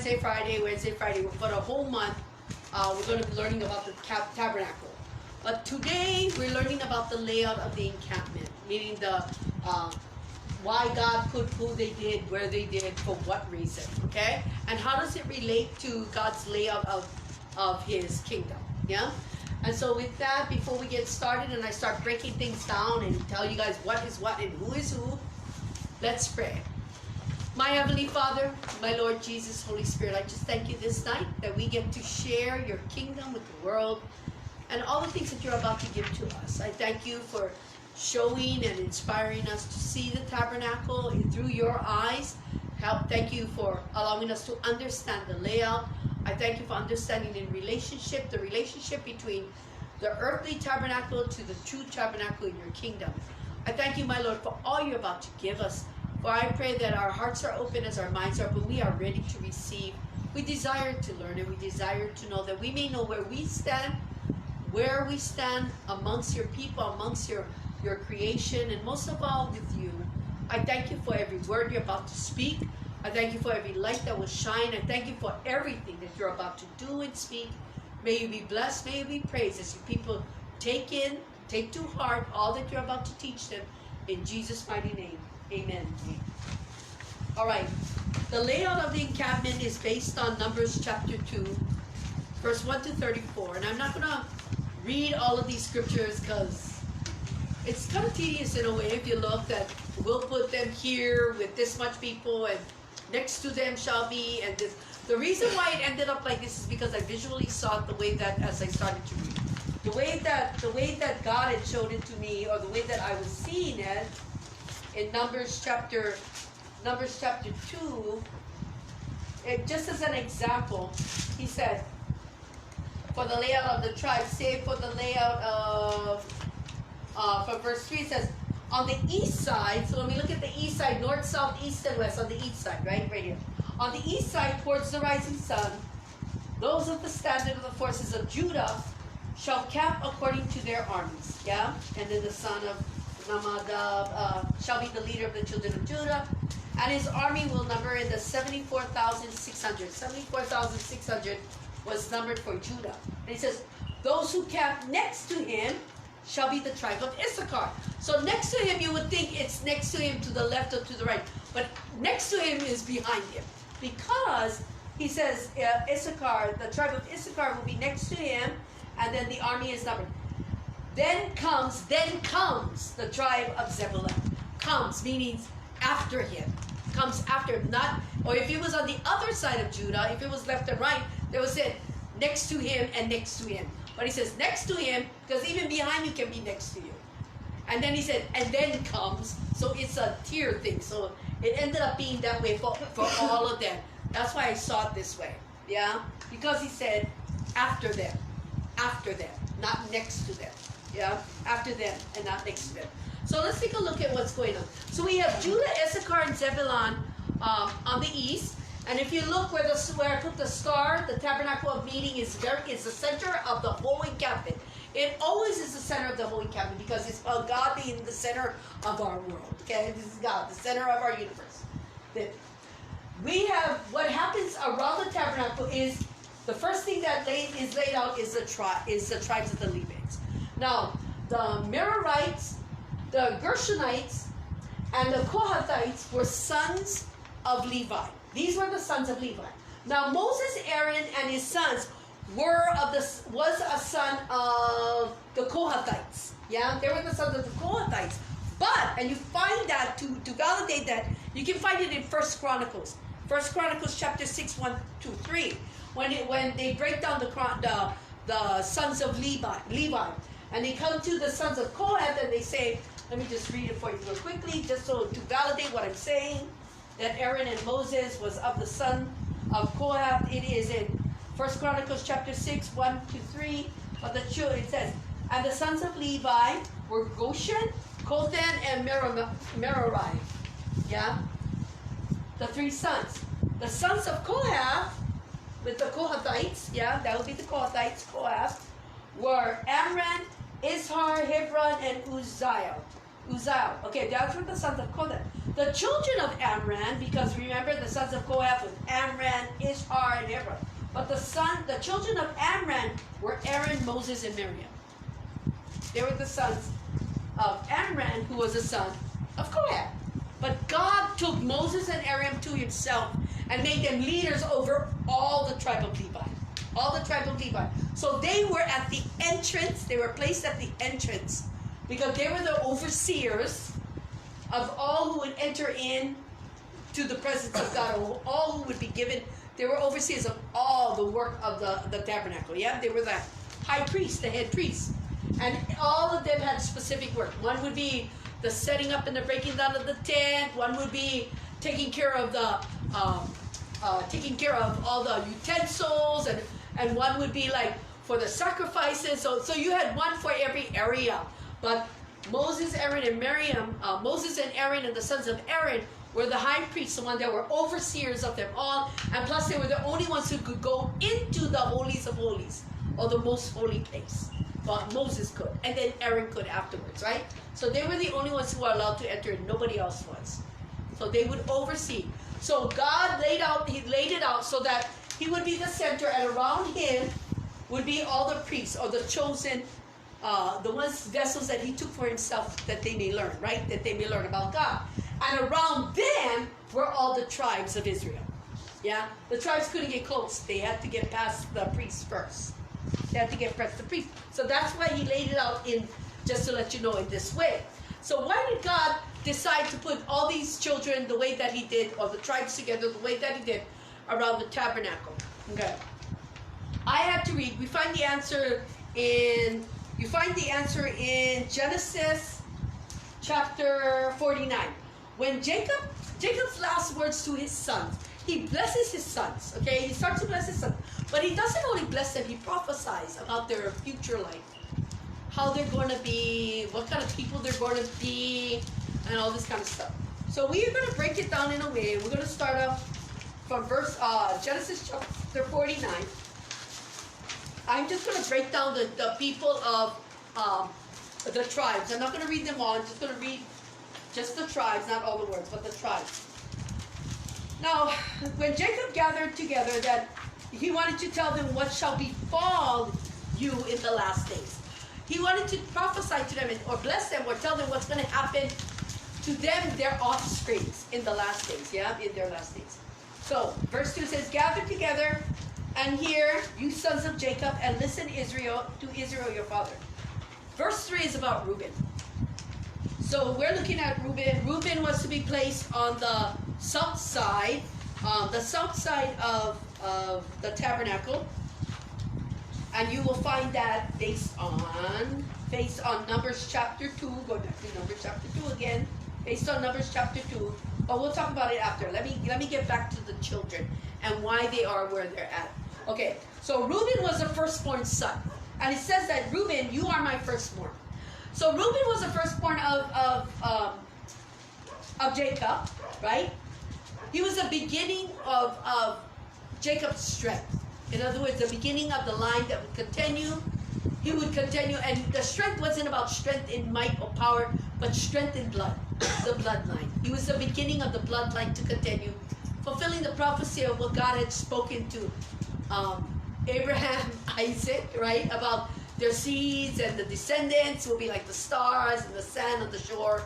Wednesday, Friday, for a whole month. We're going to be learning about the tabernacle. But today we're learning about the layout of the encampment, meaning the why God put who they did, where they did, for what reason, okay? And how does it relate to God's layout of His kingdom, yeah? And so with that, before we get started and I start breaking things down and tell you guys what is what and who is who, let's pray. My Heavenly Father, my Lord Jesus, Holy Spirit, I just thank you this night that we get to share your kingdom with the world and all the things that you're about to give to us. I thank you for showing and inspiring us to see the tabernacle through your eyes. Thank you for allowing us to understand the layout. I thank you for understanding the relationship between the earthly tabernacle to the true tabernacle in your kingdom. I thank you, my Lord, for all you're about to give us. For I pray that our hearts are open as our minds are open. We are ready to receive. We desire to learn and we desire to know that we may know where we stand amongst your people, amongst your creation, and most of all with you. I thank you for every word you're about to speak. I thank you for every light that will shine. I thank you for everything that you're about to do and speak. May you be blessed, may you be praised as your people take to heart all that you're about to teach them. In Jesus' mighty name, amen. All right, the layout of the encampment is based on Numbers chapter 2, verse 1 to 34. And I'm not going to read all of these scriptures because it's kind of tedious in a way. If you look, that we'll put them here with this much people and next to them shall be, and this. The reason why it ended up like this is because I visually saw it the way that, as I started to read, the way that God had showed it to me, or the way that I was seeing it in Numbers chapter 2. Just as an example, he said, for the layout of the tribes, say for the layout of from verse 3, it says, on the east side, so when we look at the east side, north, south, east, and west, on the east side, right here. On the east side, towards the rising sun, those of the standard of the forces of Judah shall camp according to their armies, yeah? And then the son of Namadab shall be the leader of the children of Judah, and his army will number in the 74,600. 74,600 was numbered for Judah. And he says, those who camp next to him shall be the tribe of Issachar. So next to him, you would think it's next to him to the left or to the right. But next to him is behind him. Because he says Issachar, the tribe of Issachar will be next to him, and then the army is numbered. Then comes the tribe of Zebulun. Comes, meaning after him. Comes after him. Not, or if he was on the other side of Judah, if it was left and right, they would say next to him and next to him. But he says next to him, because even behind you can be next to you. And then he said, and then comes, so it's a tier thing. So it ended up being that way for all of them. That's why I saw it this way, yeah? Because he said, after them, not next to them, yeah? After them and not next to them. So let's take a look at what's going on. So we have Judah, Issachar, and Zebulun on the east. And if you look where I put the star, the tabernacle of meeting is the center of the whole encampment. It always is the center of the whole encampment because it's about God being the center of our world. Okay, this is God, the center of our universe. We have what happens around the tabernacle is the first thing that is laid out is the tribes of the Levites. Now the Merarites, the Gershonites, and the Kohathites were sons of Levi. These were the sons of Levi. Now Moses, Aaron, and his sons was a son of the Kohathites. Yeah, they were the sons of the Kohathites. But, and you find that to validate that, you can find it in 1 Chronicles. 1 Chronicles chapter 6, 1 to 3. When they break down the sons of Levi, and they come to the sons of Kohath, and they say, let me just read it for you real quickly, just so to validate what I'm saying, that Aaron and Moses was of the son of Kohath. It is in 1 Chronicles chapter 6, 1 to 3. But the children, it says, and the sons of Levi were Goshen, Kothan, and Merari. Yeah? The three sons. The sons of Kohath, with the Kohathites, yeah, that would be the Kohathites, Kohath, were Amram, Izhar, Hebron, and Uzziel. Okay, that's what the sons of Kohath. The children of Amram, because remember the sons of Kohath was Amram, Izhar, But the children of Amram were Aaron, Moses, and Miriam. They were the sons of Amram, who was a son of Kohath. But God took Moses and Aaron to himself and made them leaders over all the tribe of Levi. All the tribe of Levi. So they were at the entrance. They were placed at the entrance because they were the overseers of all who would enter in to the presence of God, or all who would be given. They were overseers of all the work of the tabernacle. Yeah, they were the high priest, the head priest. And all of them had specific work. One would be the setting up and the breaking down of the tent. One would be taking care of taking care of all the utensils, and one would be like for the sacrifices. So you had one for every area. But Moses, Aaron, and Miriam, Moses and Aaron and the sons of Aaron were the high priests, the ones that were overseers of them all, and plus they were the only ones who could go into the holies of holies, or the most holy place. But Moses could, and then Aaron could afterwards, right? So they were the only ones who were allowed to enter, and nobody else was. So they would oversee. So God laid it out so that he would be the center, and around him would be all the priests, or the chosen, the vessels that he took for himself, that they may learn, right? That they may learn about God. And around them were all the tribes of Israel. Yeah? The tribes couldn't get close. They had to get past the priests first. They had to get past the priests. So that's why he laid it out in, just to let you know, in this way. So why did God decide to put all these children the way that he did, or the tribes together the way that he did, around the tabernacle? Okay. I had to read. You find the answer in Genesis chapter 49. When Jacob's last words to his sons, he blesses his sons, okay? He starts to bless his sons. But he doesn't only bless them, he prophesies about their future life. How they're going to be, what kind of people they're going to be, and all this kind of stuff. So we are going to break it down in a way. We're going to start off from Genesis chapter 49. I'm just going to break down the people of the tribes. I'm not going to read them all. I'm just going to read just the tribes, not all the words, but the tribes. Now, when Jacob gathered together, that he wanted to tell them what shall befall you in the last days. He wanted to prophesy to them, or bless them, or tell them what's going to happen to them, their offsprings, in the last days. Yeah, in their last days. So, verse 2 says, gather together and hear, you sons of Jacob, and listen, Israel, to Israel your father. Verse 3 is about Reuben. So we're looking at Reuben. Reuben was to be placed on the south side of the tabernacle. And you will find that based on Numbers chapter 2. Go back to Numbers chapter 2 again. Based on Numbers chapter 2. But we'll talk about it after. Let me get back to the children and why they are where they're at. Okay, so Reuben was the firstborn son. And it says that, Reuben, you are my firstborn. So Reuben was the firstborn of Jacob, right? He was the beginning of Jacob's strength. In other words, the beginning of the line that would continue. He would continue, and the strength wasn't about strength in might or power, but strength in blood, the bloodline. He was the beginning of the bloodline to continue, fulfilling the prophecy of what God had spoken to Abraham, Isaac, right? About their seeds and the descendants will be like the stars and the sand on the shore.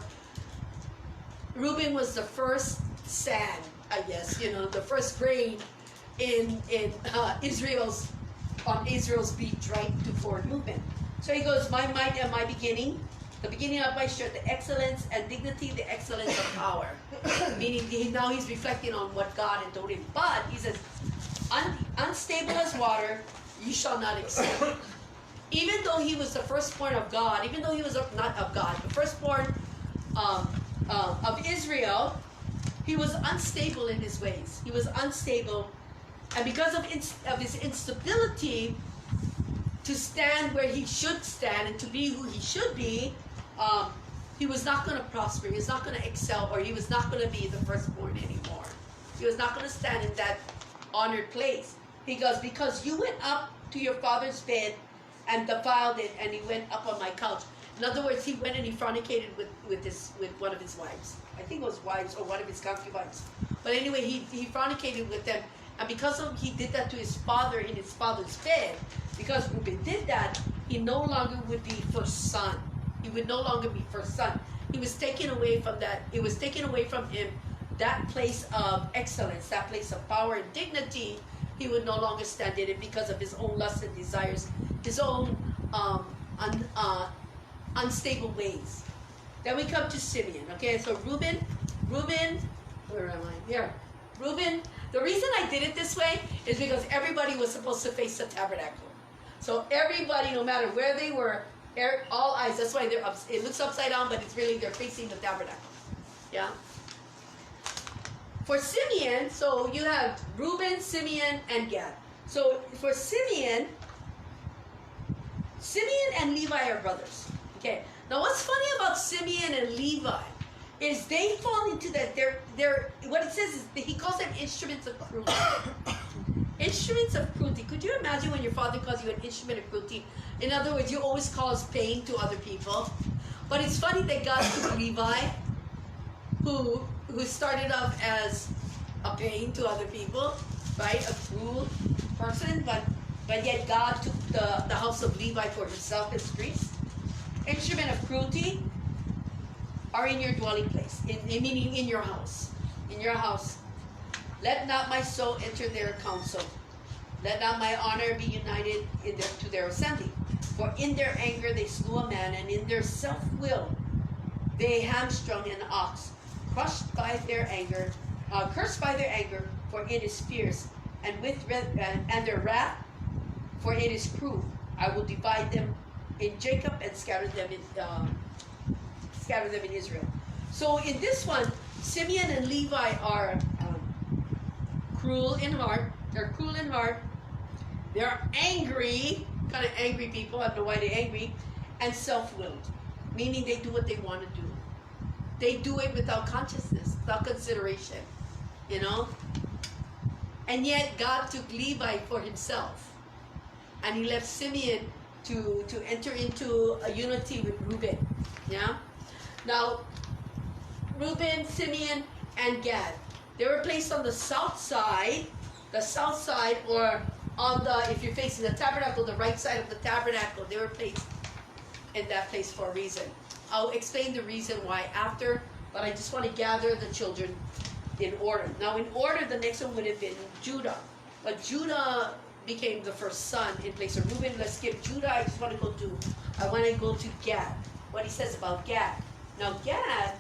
Reuben was the first sand, I guess, the first grain in Israel's beach, right, to forward movement. So he goes, my might and my beginning, the beginning of my strength, the excellence and dignity, the excellence of power. Meaning now he's reflecting on what God had told him. But he says, unstable as water, you shall not exceed. Even though he was the firstborn of God, even though he was not of God, the firstborn of Israel, he was unstable in his ways. He was unstable. And because of his instability to stand where he should stand and to be who he should be, he was not going to prosper. He was not going to excel, or he was not going to be the firstborn anymore. He was not going to stand in that honored place. He goes, because you went up to your father's bed and defiled it, and he went up on my couch. In other words, he went and he fornicated with one of his wives. I think it was wives or one of his concubines. But anyway, he fornicated with them, And because he did that to his father in his father's bed, because Reuben did that, he no longer would be first son. He would no longer be first son. He was taken away from that. It was taken away from him that place of excellence, that place of power and dignity. He would no longer stand in it because of his own lusts and desires, his own unstable ways. Then we come to Simeon. Okay, so Reuben, where am I? Here. Reuben, the reason I did it this way is because everybody was supposed to face the tabernacle. So everybody, no matter where they were, all eyes, that's why it looks upside down, but it's really they're facing the tabernacle. Yeah? For Simeon, so you have Reuben, Simeon, and Gad. So for Simeon and Levi are brothers. Okay. Now what's funny about Simeon and Levi is they fall into that they're what it says is he calls them instruments of cruelty. Instruments of cruelty. Could you imagine when your father calls you an instrument of cruelty? In other words, you always cause pain to other people. But it's funny that God took Levi, who started off as a pain to other people, right? A cruel person, but yet God took the house of Levi for himself as priests. Instrument of cruelty are in your dwelling place, meaning in your house. In your house. Let not my soul enter their council. Let not my honor be united to their assembly. For in their anger they slew a man, and in their self-will they hamstrung an ox, cursed by their anger, for it is fierce, and their wrath, for it is cruel. I will divide them in Jacob and scatter them in Israel. So in this one, Simeon and Levi are cruel in heart. They're cruel in heart. They're angry, kind of angry people. I don't know why they're angry, and self-willed, meaning they do what they want to do. They do it without consciousness, without consideration, you know. And yet God took Levi for himself, and he left Simeon to enter into a unity with Reuben. Yeah. Now, Reuben, Simeon, and Gad, they were placed on the south side, or on if you're facing the tabernacle, the right side of the tabernacle. They were placed in that place for a reason. I'll explain the reason why after, but I just want to gather the children in order. Now, in order, the next one would have been Judah, but Judah became the first son in place of Reuben. Let's skip Judah. I want to go to Gad. What he says about Gad. Now, Gad,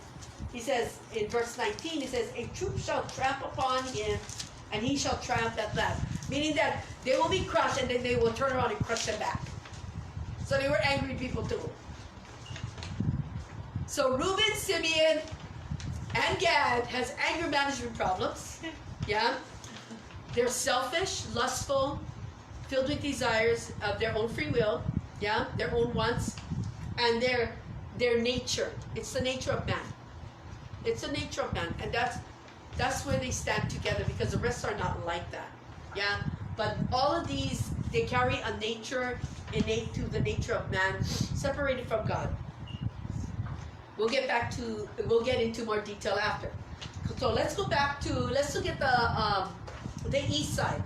he says in verse 19, he says, a troop shall tramp upon him, and he shall triumph at last. Meaning that they will be crushed, and then they will turn around and crush them back. So they were angry people too. So Reuben, Simeon, and Gad has anger management problems. Yeah. They're selfish, lustful, filled with desires of their own free will. Yeah. Their own wants. And their nature. It's the nature of man. It's the nature of man. And that's where they stand together, because the rest are not like that. Yeah. But all of these, they carry a nature innate to the nature of man, separated from God. We'll get into more detail after. So let's look at the east side.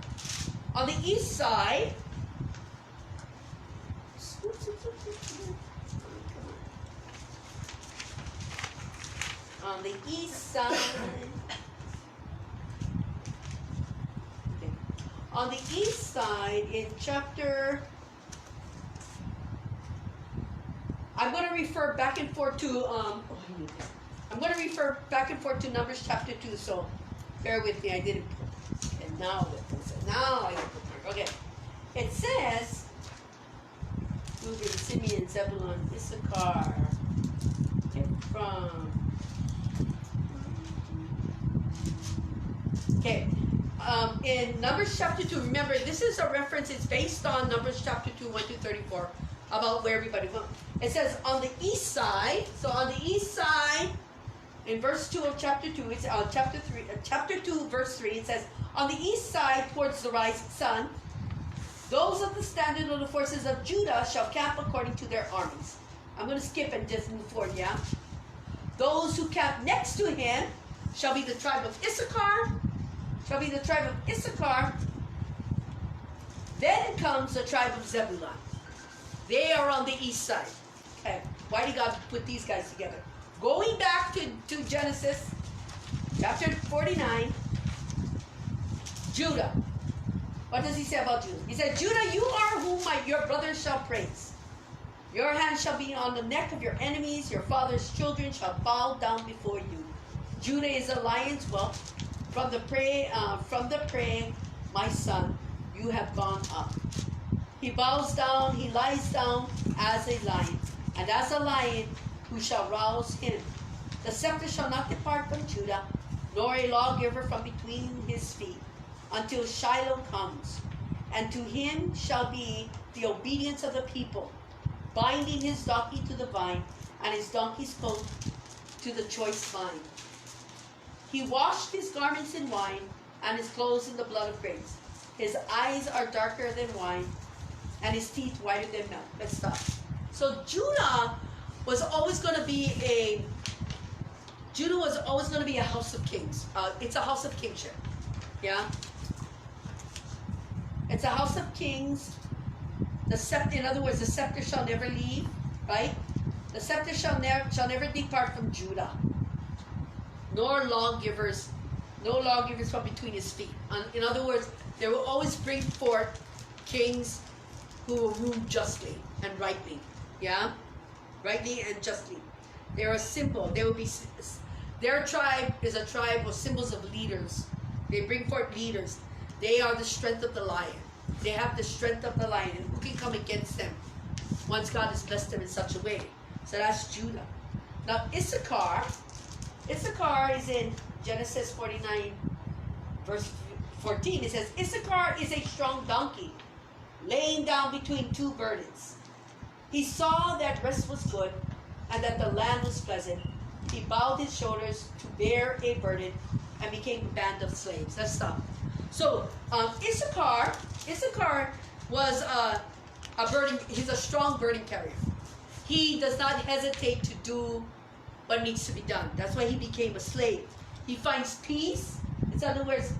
On the east side, in chapter, I'm going to refer back and forth to Numbers chapter 2, so bear with me. I didn't put, and now I can put. Okay. It says Reuben, Simeon, Zebulun, Issachar. In Numbers chapter 2, remember, this is a reference, it's based on Numbers chapter 2, 1 to 34, about where everybody went. It says on the east side, in verse 2 of chapter 2, it's chapter 2, verse 3, it says, on the east side towards the rising sun, those of the standard of the forces of Judah shall camp according to their armies. I'm going to skip and just move forward, yeah? Those who camp next to him shall be the tribe of Issachar, shall be the tribe of Issachar. Then comes the tribe of Zebulun. They are on the east side. Okay, why did God put these guys together? Going back to Genesis chapter 49, Judah. What does he say about Judah? He said, Judah, you are whom your brothers shall praise. Your hand shall be on the neck of your enemies. Your father's children shall bow down before you. Judah is a lion's whelp. From the prey, my son, you have gone up. He bows down, he lies down as a lion, and as a lion who shall rouse him. The scepter shall not depart from Judah, nor a lawgiver from between his feet, until Shiloh comes. And to him shall be the obedience of the people, binding his donkey to the vine, and his donkey's coat to the choice vine. He washed his garments in wine, and his clothes in the blood of grapes. His eyes are darker than wine, and his teeth whiter than milk. Let's stop. So Judah was always going to be a house of kings. It's a house of kingship. Yeah. It's a house of kings. In other words, the scepter shall never leave. Right. The scepter shall never depart from Judah. Nor lawgivers from between his feet. In other words, they will always bring forth kings who will rule justly and rightly. Yeah? Rightly and justly. They're a symbol. Their tribe is a tribe of symbols of leaders. They bring forth leaders. They are the strength of the lion. They have the strength of the lion. And who can come against them once God has blessed them in such a way? So that's Judah. Now Issachar is in Genesis 49, verse 14. It says, Issachar is a strong donkey, laying down between two burdens. He saw that rest was good, and that the land was pleasant. He bowed his shoulders to bear a burden, and became a band of slaves. Let's stop. So, Issachar was a burden. He's a strong burden carrier. He does not hesitate to do what needs to be done. That's why he became a slave. He finds peace. In other words,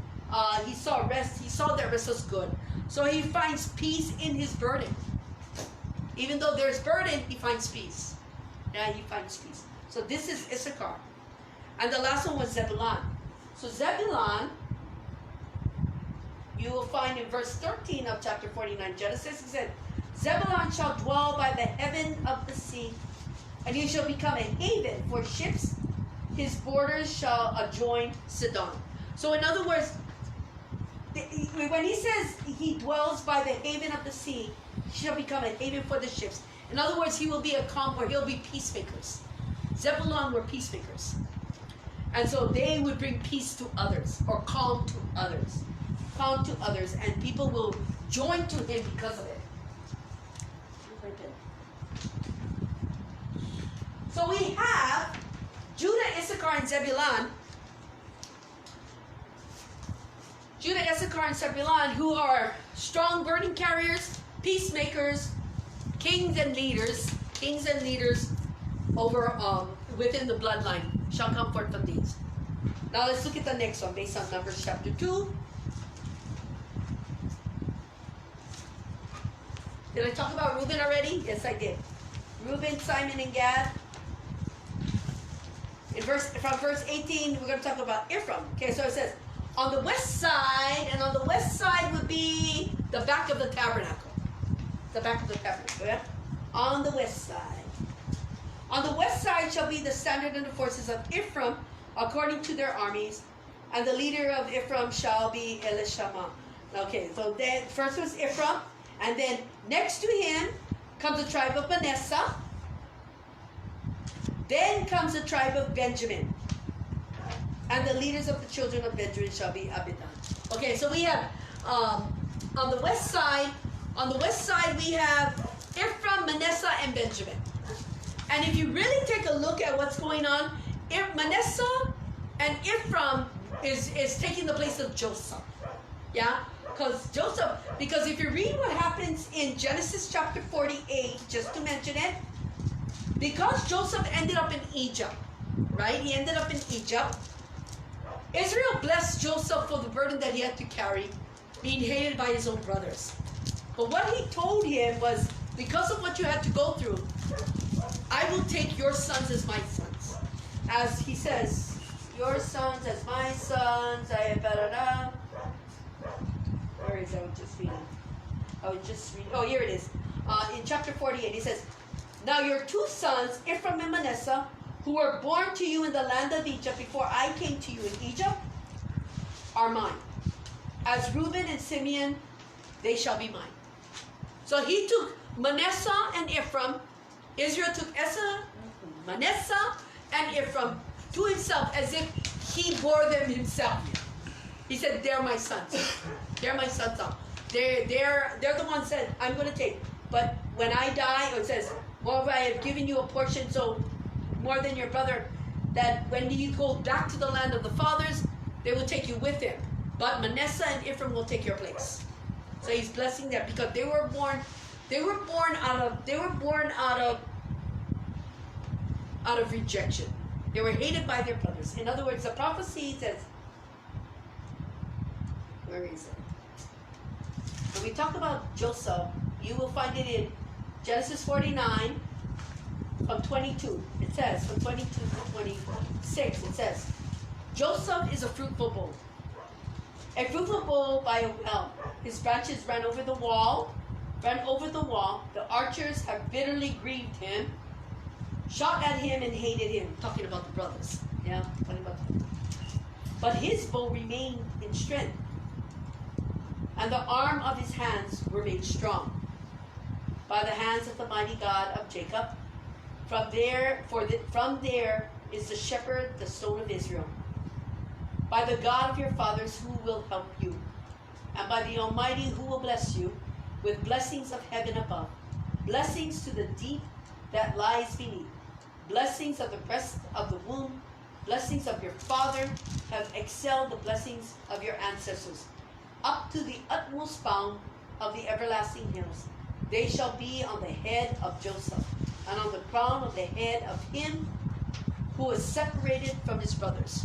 he saw rest. He saw that rest was good. So he finds peace in his burden. Even though there's burden, he finds peace. Yeah, he finds peace. So this is Issachar. And the last one was Zebulun. So Zebulun, you will find in verse 13 of chapter 49 Genesis, it said, Zebulun shall dwell by the heaven of the sea, and he shall become a haven for ships. His borders shall adjoin Sidon. So in other words, when he says he dwells by the haven of the sea, he shall become a haven for the ships. In other words, he will be a calm, or he'll be peacemakers. Zebulun were peacemakers. And so they would bring peace to others, or calm to others. Calm to others, and people will join to him because of it. So we have Judah, Issachar, and Zebulun. Judah, Issachar, and Zebulun, who are strong burden carriers, peacemakers, kings and leaders over within the bloodline shall come forth from these. Now let's look at the next one based on Numbers chapter 2. Did I talk about Reuben already? Yes, I did. Reuben, Simon, and Gad. From verse 18, we're going to talk about Ephraim. Okay, so it says, on the west side, and on the west side would be the back of the tabernacle. The back of the tabernacle, yeah? On the west side. On the west side shall be the standard and the forces of Ephraim, according to their armies, and the leader of Ephraim shall be Elishama. Okay, so then first was Ephraim, and then next to him comes the tribe of Manasseh. Then comes the tribe of Benjamin. And the leaders of the children of Benjamin shall be Abidan. Okay, so we have on the west side we have Ephraim, Manasseh, and Benjamin. And if you really take a look at what's going on, Manasseh and Ephraim is taking the place of Joseph. Yeah? Because if you read what happens in Genesis chapter 48, just to mention it, because Joseph ended up in Egypt, right? He ended up in Egypt. Israel blessed Joseph for the burden that he had to carry, being hated by his own brothers. But what he told him was, because of what you had to go through, I will take your sons as my sons. As he says, your sons as my sons. Where is it? I was just reading. Oh, here it is. In chapter 48, he says, now your two sons, Ephraim and Manasseh, who were born to you in the land of Egypt before I came to you in Egypt, are mine. As Reuben and Simeon, they shall be mine. So he took Manasseh and Ephraim. Israel took Manasseh and Ephraim to himself as if he bore them himself. He said, they're my sons. They're my sons. They're the ones that I'm going to take. But when I die, it says, moreover, I have given you a portion, so more than your brother, that when you go back to the land of the fathers, they will take you with them. But Manasseh and Ephraim will take your place. So he's blessing them because they were born out of rejection. They were hated by their brothers. In other words, the prophecy says, where is it? When we talk about Joseph, you will find it in Genesis 49 from 22. It says, from 22 to 26, it says, Joseph is a fruitful bull. A fruitful bull by a well. His branches ran over the wall. The archers have bitterly grieved him, shot at him and hated him. Talking about the brothers. Yeah, talking about them. But his bow remained in strength, and the arm of his hands were made strong by the hands of the mighty God of Jacob. From there is the shepherd, the stone of Israel. By the God of your fathers who will help you, and by the Almighty who will bless you with blessings of heaven above, blessings to the deep that lies beneath, blessings of the breast of the womb, blessings of your father have excelled the blessings of your ancestors, up to the utmost bound of the everlasting hills. They shall be on the head of Joseph, and on the crown of the head of him who is separated from his brothers.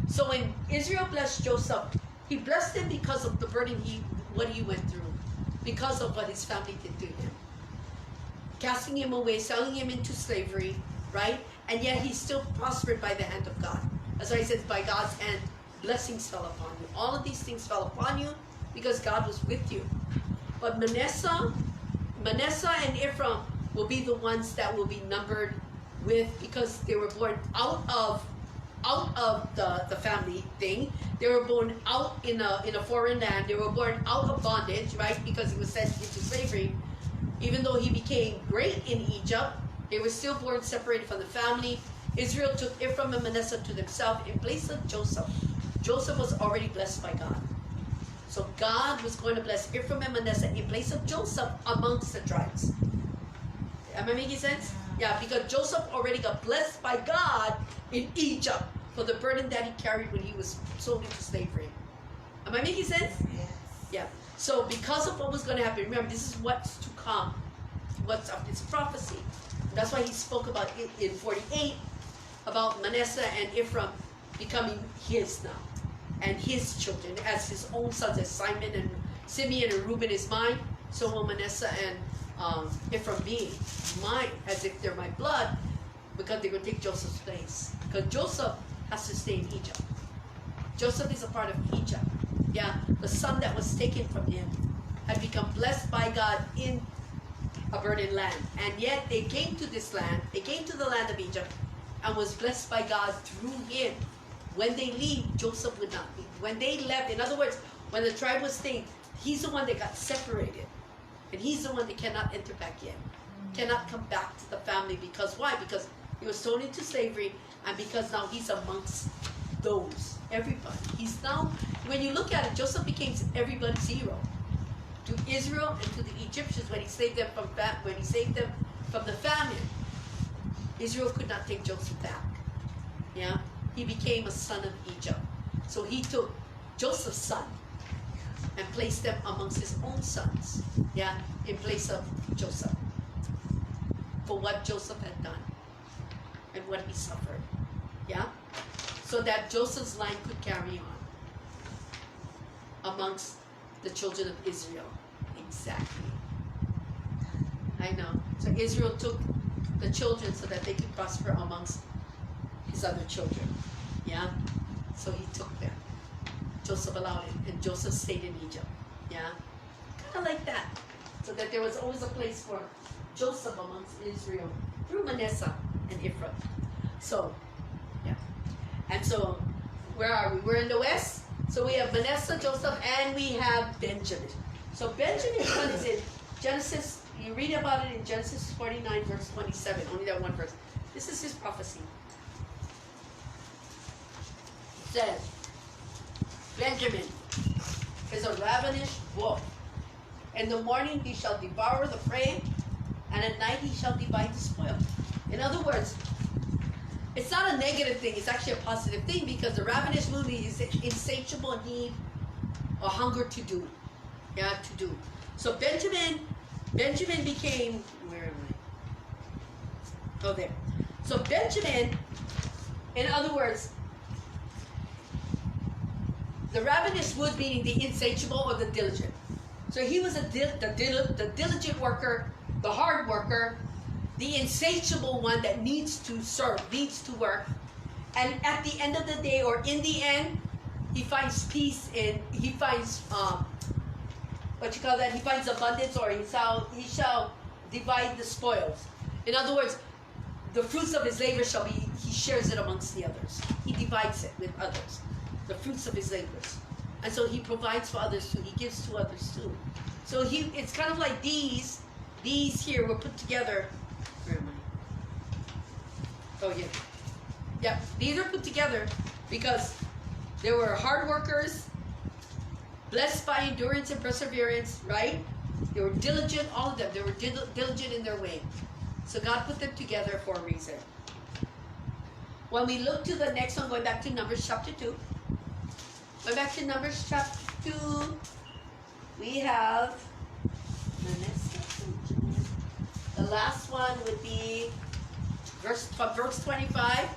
So when Israel blessed Joseph, he blessed him because of the burden what he went through, because of what his family did to him. Casting him away, selling him into slavery, right? And yet he still prospered by the hand of God. That's why he says, by God's hand, blessings fell upon you. All of these things fell upon you because God was with you. But Manasseh and Ephraim will be the ones that will be numbered with, because they were born out of the family thing. They were born out in a foreign land. They were born out of bondage, right? Because he was sent into slavery. Even though he became great in Egypt, they were still born separated from the family. Israel took Ephraim and Manasseh to themselves in place of Joseph. Joseph was already blessed by God. So God was going to bless Ephraim and Manasseh in place of Joseph amongst the tribes. Am I making sense? Yeah, because Joseph already got blessed by God in Egypt for the burden that he carried when he was sold into slavery. Am I making sense? Yes. Yeah. So because of what was going to happen, remember, this is what's to come. It's prophecy. That's why he spoke about it in 48, about Manasseh and Ephraim becoming his now, and his children as his own sons, as Simon and Simeon and Reuben is mine, so will Manasseh and Ephraim be mine, as if they're my blood, because they're going to take Joseph's place. Because Joseph has to stay in Egypt. Joseph is a part of Egypt. Yeah, the son that was taken from him had become blessed by God in a burdened land. And yet they came to this land, they came to the land of Egypt, and was blessed by God through him. When they leave, Joseph would not be. When they left, in other words, when the tribe was staying, he's the one that got separated. And he's the one that cannot enter back in. Cannot come back to the family. Because why? Because he was thrown into slavery, and because now he's amongst those. Everybody. He's now, when you look at it, Joseph became everybody's hero. To Israel and to the Egyptians when he saved them from the famine. Israel could not take Joseph back. Yeah? He became a son of Egypt. So he took Joseph's son and placed them amongst his own sons. Yeah? In place of Joseph. For what Joseph had done. And what he suffered. Yeah? so that Joseph's line could carry on amongst the children of Israel. Exactly. I know. So Israel took the children so that they could prosper amongst his other children. Yeah? So he took them. Joseph allowed it, and Joseph stayed in Egypt. Yeah? Kind of like that. So that there was always a place for Joseph amongst Israel through Manasseh and Ephraim. So, yeah. And so, where are we? We're in the west. So we have Manasseh, Joseph, and we have Benjamin. So Benjamin's one is in Genesis. You read about it in Genesis 49, verse 27. Only that one verse. This is his prophecy. It says, Benjamin is a ravenous wolf. In the morning he shall devour the prey, and at night he shall divide the spoil. In other words, it's not a negative thing, it's actually a positive thing, because the ravenous wolf is insatiable need or hunger to do. Yeah, to do. So Benjamin became, where am I? Oh, there. So Benjamin, in other words, the ravenous wood meaning the insatiable or the diligent. So he was the diligent worker, the hard worker, the insatiable one that needs to serve, needs to work. And at the end of the day, or in the end, he finds peace in, he finds, what you call that? He finds abundance, or he shall divide the spoils. In other words, the fruits of his labor shall be, he shares it amongst the others. He divides it with others. The fruits of his labors. And so he provides for others too. He gives to others too. So it's kind of like these here were put together. Where am I? Oh, yeah. Yeah, these are put together because they were hard workers, blessed by endurance and perseverance, right? They were diligent, all of them. They were diligent in their way. So God put them together for a reason. When we look to the next one, going back to Numbers chapter 2. Going back to Numbers chapter 2, we have the last one would be verse 25.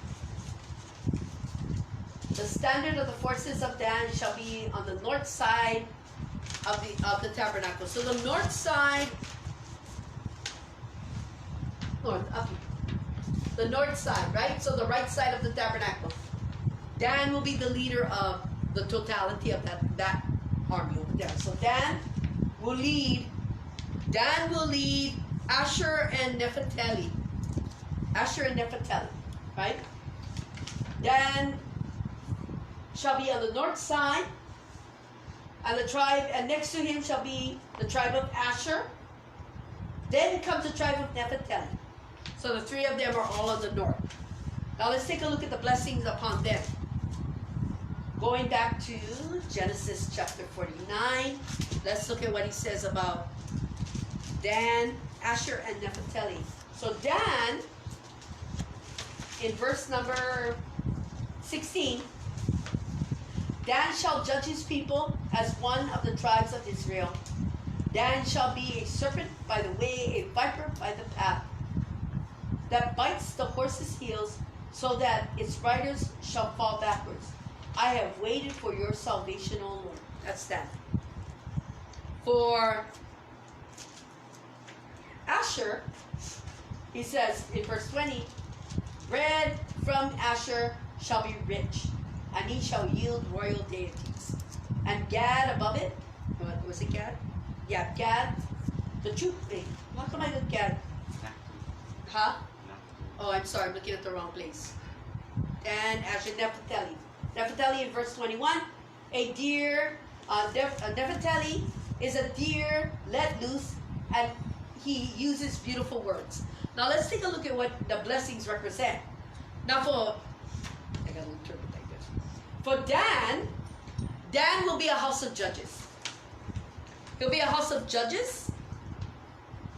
The standard of the forces of Dan shall be on the north side of the tabernacle. So the north side, the north side, right? So the right side of the tabernacle. Dan will be the leader of the totality of that army over there. So Dan will lead Asher and Naphtali. Asher and Naphtali, right? Dan shall be on the north side, and the tribe, and next to him shall be the tribe of Asher. Then comes the tribe of Naphtali. So the three of them are all on the north. Now let's take a look at the blessings upon them. Going back to Genesis chapter 49, let's look at what he says about Dan, Asher, and Naphtali. So Dan, in verse number 16, Dan shall judge his people as one of the tribes of Israel. Dan shall be a serpent by the way, a viper by the path, that bites the horse's heels, so that its riders shall fall backwards. I have waited for your salvation, O Lord. That's that. For Asher, he says in verse 20, bread from Asher shall be rich, and he shall yield royal deities. And Gad above it, what was it, Gad? Yeah, Gad, the truth thing. How come I got Gad? Huh? Oh, I'm sorry, I'm looking at the wrong place. And Asher, Naphtali. Naphtali in verse 21, a deer, Naphtali is a deer let loose, and he uses beautiful words. Now let's take a look at what the blessings represent. Now I gotta interpret like this. For Dan will be a house of judges. He'll be a house of judges.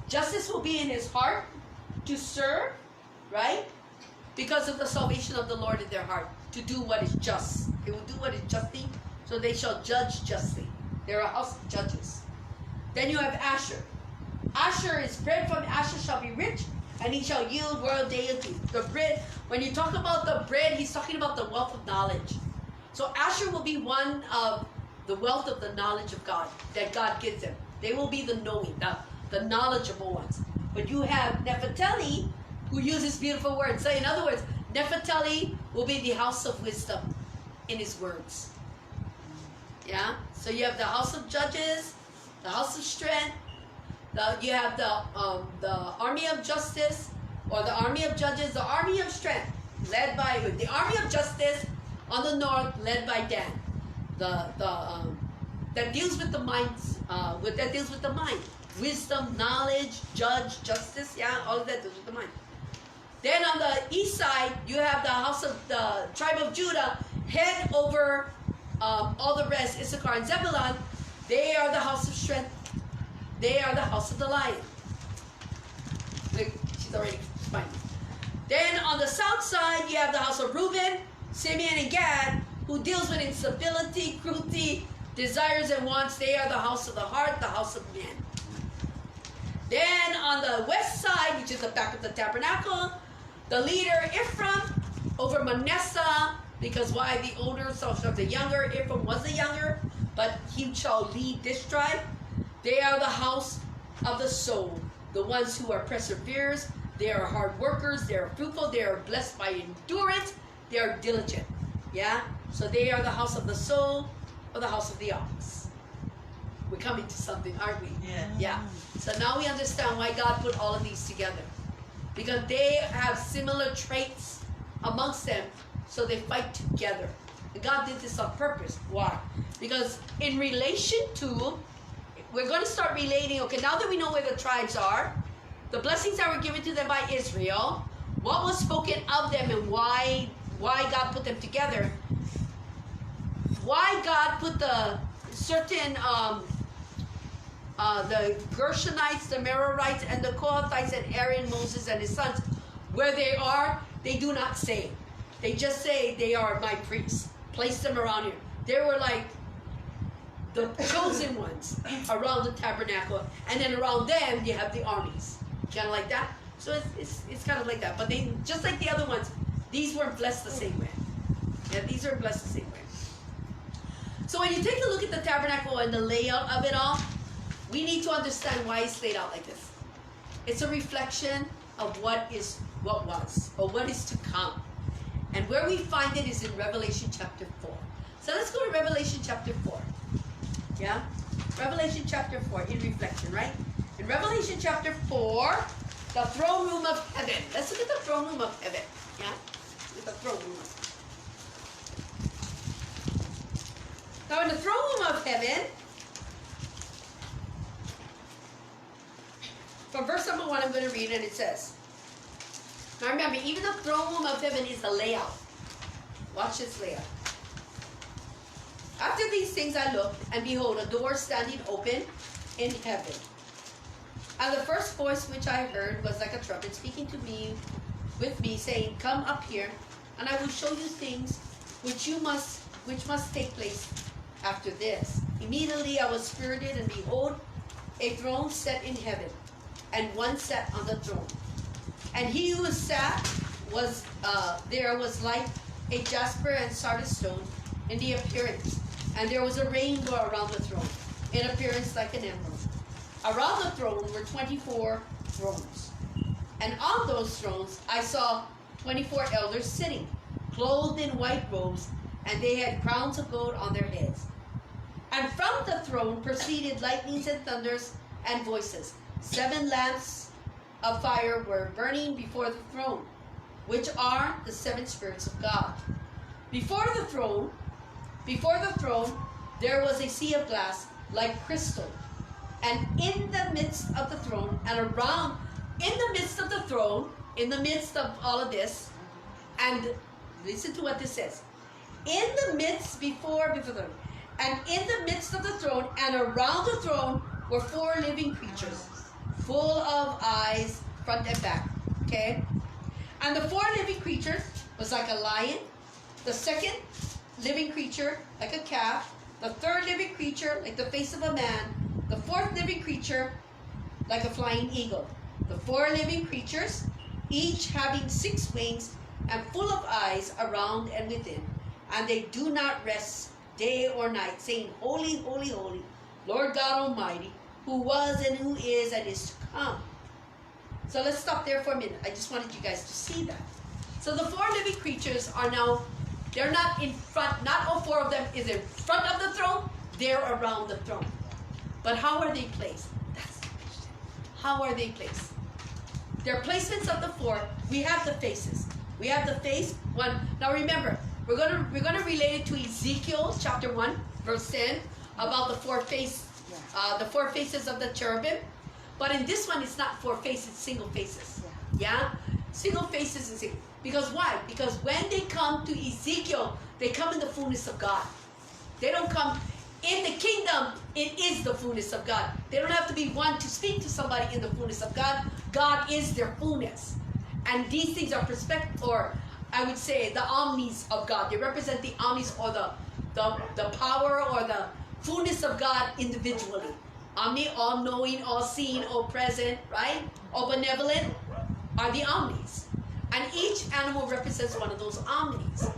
Justice will be in his heart to serve, right? Because of the salvation of the Lord in their heart, to do what is just. They will do what is justly, so they shall judge justly. They're a house of judges. Then you have Asher. Asher is bread from Asher shall be rich, and he shall yield royal deity. The bread, when you talk about the bread, he's talking about the wealth of knowledge. So Asher will be one of the wealth of the knowledge of God that God gives them. They will be the knowing, the knowledgeable ones. But you have Nephthali, who uses beautiful words. So in other words, Nephthali will be the house of wisdom in his words. Yeah? So you have the house of judges, the house of strength, you have the army of justice, or the army of judges, the army of strength, led by the army of justice on the north, led by Dan. That deals with the minds, that deals with the mind. Wisdom, knowledge, judge, justice, yeah, all of that deals with the mind. Then on the east side, you have the house of the tribe of Judah, head over all the rest, Issachar and Zebulun. They are the house of strength. They are the house of the lion. Look, she's already fine. Then on the south side, you have the house of Reuben, Simeon, and Gad, who deals with instability, cruelty, desires, and wants. They are the house of the heart, the house of man. Then on the west side, which is the back of the tabernacle, the leader Ephraim over Manasseh, because why? The older shall serve the younger. Ephraim was the younger, but he shall lead this tribe. They are the house of the soul, the ones who are perseverers. They are hard workers. They are fruitful. They are blessed by endurance. They are diligent. Yeah? So they are the house of the soul, or the house of the ox. We're coming to something, aren't we? Yeah. Yeah. So now we understand why God put all of these together. Because they have similar traits amongst them, so they fight together. And God did this on purpose. Why? Because in relation to, we're going to start relating, okay, now that we know where the tribes are, the blessings that were given to them by Israel, what was spoken of them and why God put them together, why God put the certain, the Gershonites, the Merarites, and the Kohathites, and Aaron, Moses, and his sons, where they are, they do not say. They just say they are my priests. Place them around here. They were like the chosen ones around the tabernacle, and then around them you have the armies, kind of like that. So it's kind of like that. But they, just like the other ones, these weren't blessed the same way. Yeah, these are blessed the same way. So when you take a look at the tabernacle and the layout of it all, we need to understand why it's laid out like this. It's a reflection of what was, or what is to come. And where we find it is in Revelation chapter 4. So let's go to Revelation chapter 4. Yeah? Revelation chapter 4, in reflection, right? In Revelation chapter 4, the throne room of heaven. Let's look at the throne room of heaven. Yeah? Look at the throne room. Now in the throne room of heaven, from verse number 1, I'm going to read, and it says, now remember, even the throne room of heaven is the layout. Watch this layout. After these things I looked, and behold, a door standing open in heaven. And the first voice which I heard was like a trumpet speaking to me, with me, saying, come up here, and I will show you things which must take place after this. Immediately I was spirited, and behold, a throne set in heaven, and one sat on the throne. And he who sat was like a jasper and sardis stone in the appearance, and there was a rainbow around the throne, in appearance like an emerald. Around the throne were 24 thrones, and on those thrones I saw 24 elders sitting, clothed in white robes, and they had crowns of gold on their heads. And from the throne proceeded lightnings and thunders and voices. 7 lamps of fire were burning before the throne, which are the 7 spirits of God. Before the throne, there was a sea of glass like crystal, and in the midst of the throne, and around, in the midst of the throne, in the midst of all of this, and listen to what this says. In the midst, before the throne, and in the midst of the throne, and around the throne were 4 living creatures, full of eyes, front and back. Okay? And the 4 living creatures was like a lion, the second living creature like a calf, the third living creature like the face of a man, the 4th living creature like a flying eagle. The 4 living creatures, each having 6 wings and full of eyes around and within, and they do not rest day or night, saying, Holy, holy, holy, Lord God Almighty, who was and who is to come. So let's stop there for a minute. I just wanted you guys to see that. So the 4 living creatures are now, they're not in front, not all 4 of them is in front of the throne, they're around the throne. But how are they placed? That's the question. How are they placed? Their placements of the 4, we have the faces. We have the face, 1. Now remember, we're gonna relate it to Ezekiel chapter 1, verse 10, about the 4 faces of the cherubim. But in this one, it's not 4 faces, single faces. Yeah? Single faces is single. Because why? Because when they come to Ezekiel, they come in the fullness of God. They don't come in the kingdom. It is the fullness of God. They don't have to be one to speak to somebody in the fullness of God. God is their fullness. And these things are or I would say the omnis of God. They represent the omnis, or the power or the fullness of God individually. Omni, all knowing, all seeing, all present, right? All benevolent are the omnis. And each animal represents one of those omnis.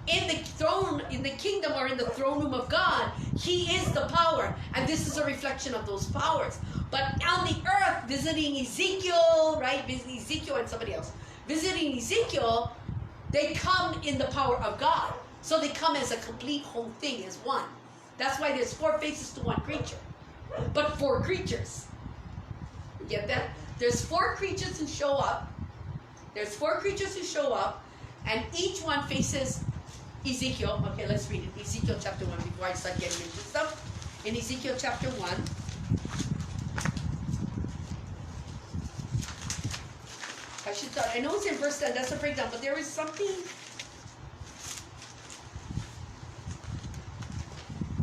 In the throne, in the kingdom, or in the throne room of God, He is the power. And this is a reflection of those powers. But on the earth, visiting Ezekiel, right? Visiting Ezekiel and somebody else. Visiting Ezekiel, they come in the power of God. So they come as a complete whole thing, as one. That's why there's 4 faces to 1 creature. But 4 creatures. You get that? There's 4 creatures who show up. There's 4 creatures who show up. And each one faces Ezekiel. Okay, let's read it. Ezekiel chapter 1 before I start getting into stuff. In Ezekiel chapter 1. I know it's in verse 10, that's a breakdown, but there is something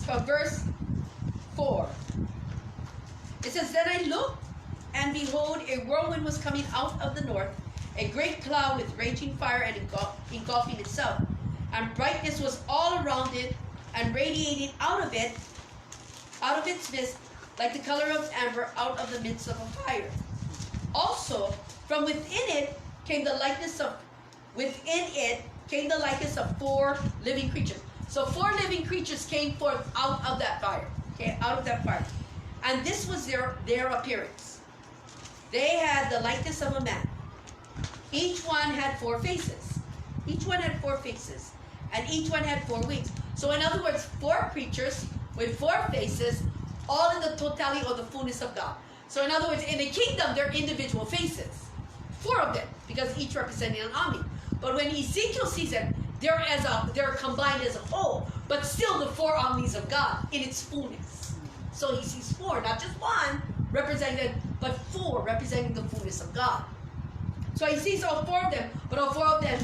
from verse 4. It says, Then I looked, and behold, a whirlwind was coming out of the north, a great cloud with raging fire and engulfing itself. And brightness was all around it, and radiating out of its midst, like the color of amber out of the midst of a fire. Also, from within it came the likeness of 4 living creatures. So 4 living creatures came forth out of that fire. Okay, out of that fire. And this was their appearance. They had the likeness of a man. Each one had 4 faces. Each one had 4 faces. And each one had 4 wings. So in other words, 4 creatures with 4 faces, all in the totality or the fullness of God. So in other words, in the kingdom, they're individual faces. 4 of them, because each representing an omni. But when Ezekiel sees them, they're combined as a whole, but still the 4 omnis of God in its fullness. So he sees 4, not just 1 represented, but 4 representing the fullness of God. So he sees all 4 of them, but all 4 of them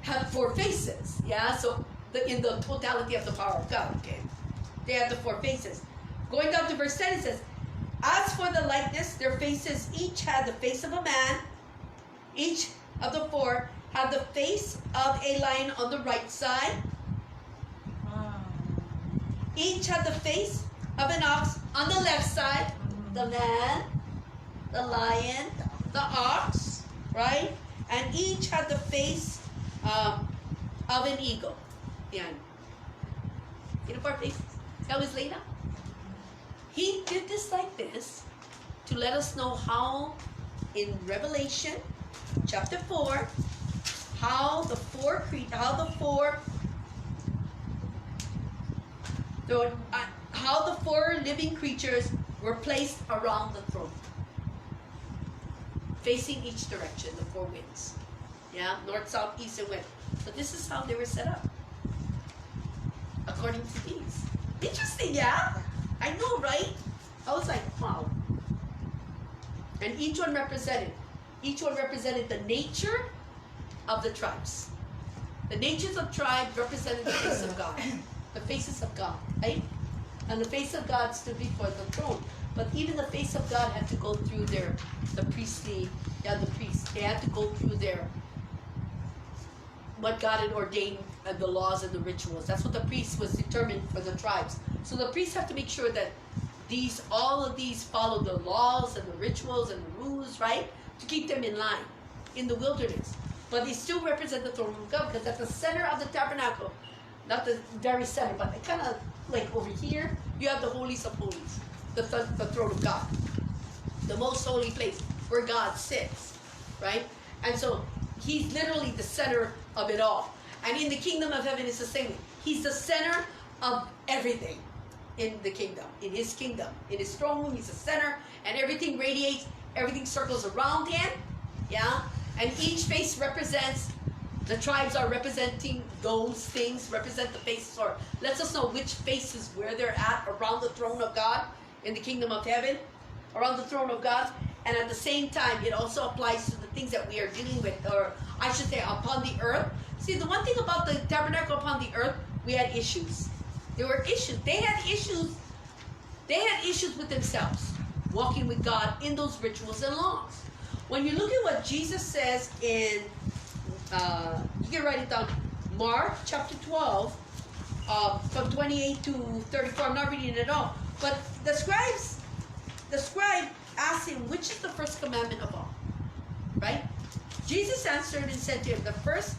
have 4 faces. Yeah, so in the totality of the power of God, okay? They have the 4 faces. Going down to verse 10, it says, As for the likeness, their faces each had the face of a man. Each of the 4 had the face of a lion on the right side. Each had the face of an ox on the left side. The man, the lion, the ox, right? And each had the face of an eagle. Yan. Sino po our faces? That was laid out. He did this like this to let us know how in Revelation chapter 4, how the four living creatures were placed around the throne, facing each direction, the 4 winds. Yeah, north, south, east, and west. So this is how they were set up, according to these. Interesting, yeah? I know, right? I was like, wow. And each one represented the nature of the tribes. The natures of tribes represented the face of God. The faces of God, right? And the face of God stood before the throne. But even the face of God had to go through the priests. They had to go through what God had ordained, the laws and the rituals. That's what the priest was determined for the tribes. So the priests have to make sure that all of these follow the laws and the rituals and the rules, right? to keep them in line in the wilderness. But they still represent the throne of God, because at the center of the tabernacle, not the very center, but kind of like over here, you have the holies of holies, the throne of God, the most holy place where God sits, right? And so he's literally the center of it all. And in the kingdom of heaven, it's the same. He's the center of everything in the kingdom, in his kingdom. In his throne room, he's the center, and everything radiates, everything circles around him, yeah? And each face represents, the tribes are representing those things, represent the faces, or lets us know which faces, where they're at around the throne of God in the kingdom of heaven, around the throne of God. And at the same time, it also applies to the things that we are dealing with, or I should say upon the earth. See, the one thing about the tabernacle upon the earth, we had issues. There were issues. They had issues. They had issues with themselves, walking with God in those rituals and laws. When you look at what Jesus says in, you can write it down, Mark chapter 12, from 28 to 34. I'm not reading it all. But the scribe asked him, which is the first commandment of all? Right? Jesus answered and said to him, the first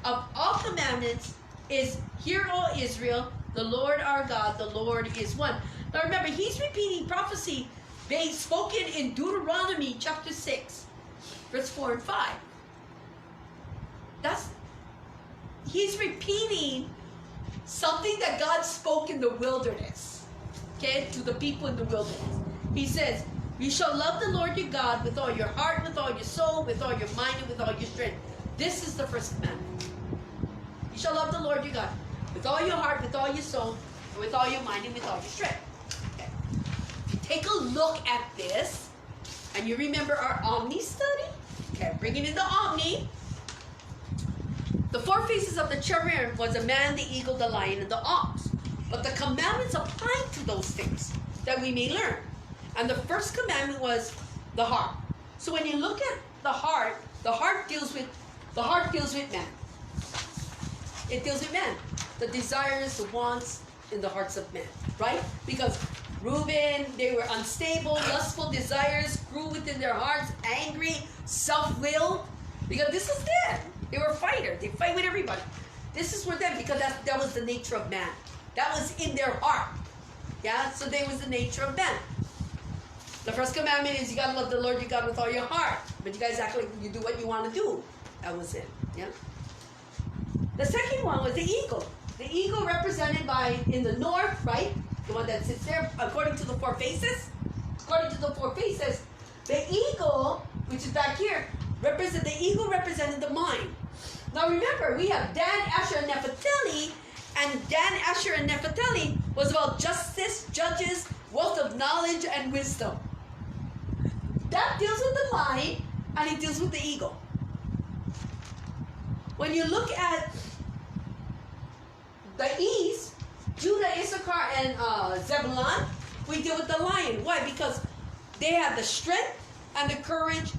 of all commandments is, hear, O Israel, the Lord our God, the Lord is one. Now remember, he's repeating prophecy spoken in Deuteronomy chapter 6, verse 4 and 5. He's repeating something that God spoke in the wilderness, okay, to the people in the wilderness. He says, you shall love the Lord your God with all your heart, with all your soul, with all your mind, and with all your strength. This is the first commandment. You shall love the Lord your God with all your heart, with all your soul, and with all your mind, and with all your strength. Okay. If you take a look at this, and you remember our Omni study, okay, bringing in the Omni, the four faces of the cherubim was a man, the eagle, the lion, and the ox. But the commandments apply to those things that we may learn. And the first commandment was the heart. So when you look at the heart deals with man. It deals with man. The desires, the wants in the hearts of men, right? Because Reuben, they were unstable, lustful desires grew within their hearts, angry, self-willed. Because this is them. They were fighters. They fight with everybody. This is for them, because that was the nature of man. That was in their heart. Yeah, so that was the nature of man. The first commandment is you gotta love the Lord your God with all your heart. But you guys act like you do what you want to do. That was it. Yeah. The second one was the eagle. The eagle represented by in the north, right? The one that sits there, according to the four faces. According to the four faces, the eagle, which is back here, the eagle represented the mind. Now remember, we have Dan, Asher, and Naphtali, and Dan, Asher, and Naphtali was about justice, judges, wealth of knowledge, and wisdom. That deals with the lion, and it deals with the eagle. When you look at the east, Judah, Issachar, and Zebulun, we deal with the lion. Why? Because they have the strength and the courage,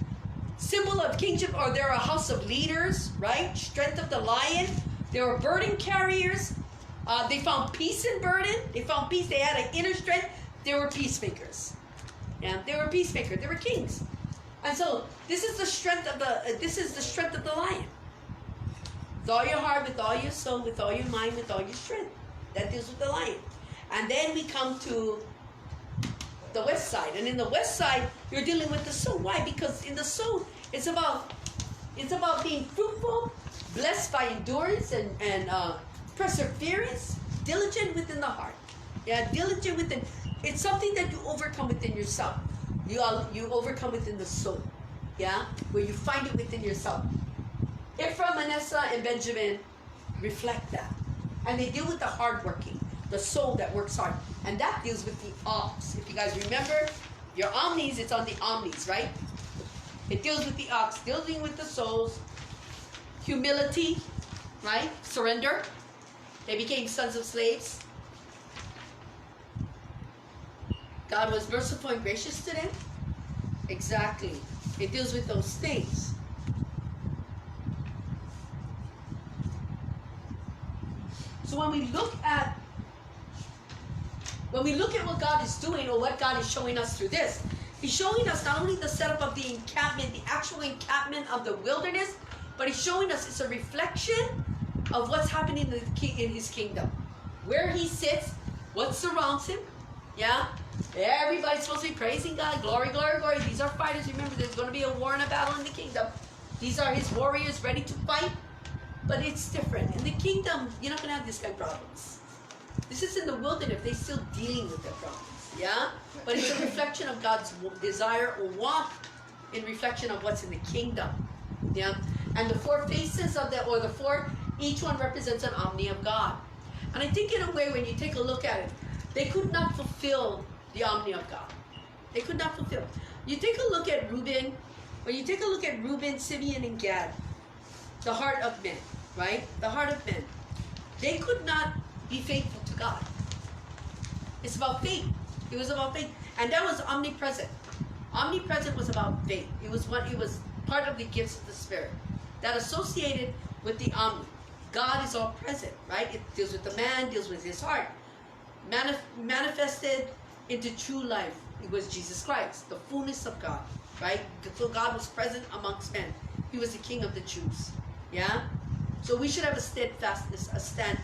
symbol of kingship, or they're a house of leaders, right? Strength of the lion. They were burden carriers. They found peace in burden. They found peace. They had an inner strength. They were peacemakers. Yeah, they were peacemakers. They were kings. And so this is the strength of the lion. With all your heart, with all your soul, with all your mind, with all your strength. That deals with the lion. And then we come to the west side. And in the west side, you're dealing with the soul. Why? Because in the soul, it's about being fruitful, blessed by endurance and perseverance, diligent within the heart. Yeah, diligent within. It's something that you overcome within yourself. You overcome within the soul. Yeah, where you find it within yourself. Ephraim, Manasseh, and Benjamin reflect that. And they deal with the hardworking, the soul that works hard. And that deals with the ox. If you guys remember, your omnis, it's on the omnis, right? It deals with the ox, dealing with the souls, humility, right? Surrender. They became sons of slaves. God was merciful and gracious to them. Exactly. It deals with those things. So when we look at what God is doing, or what God is showing us through this, He's showing us not only the setup of the encampment, the actual encampment of the wilderness, but he's showing us it's a reflection of what's happening in his kingdom. Where he sits, what surrounds him. Yeah? Everybody's supposed to be praising God. Glory, glory, glory. These are fighters. Remember, there's going to be a war and a battle in the kingdom. These are his warriors ready to fight. But it's different. In the kingdom, you're not going to have this kind of problems. This is in the wilderness. They're still dealing with their problems. Yeah? But it's a reflection of God's desire or want in reflection of what's in the kingdom. Yeah? And the four faces of the four, each one represents an omni of God. And I think in a way, when you take a look at it, they could not fulfill the omni of God. They could not fulfill. You take a look at Reuben. When you take a look at Reuben, Simeon, and Gad, the heart of men, right? The heart of men. They could not be faithful to God. It's about faith. It was about faith. And that was omnipresent. Omnipresent was about faith. It was part of the gifts of the Spirit. That associated with the omni. God is all present, right? It deals with the man, deals with his heart. Manifested into true life. It was Jesus Christ, the fullness of God, right? So God was present amongst men. He was the King of the Jews. Yeah? So we should have a steadfastness, a stand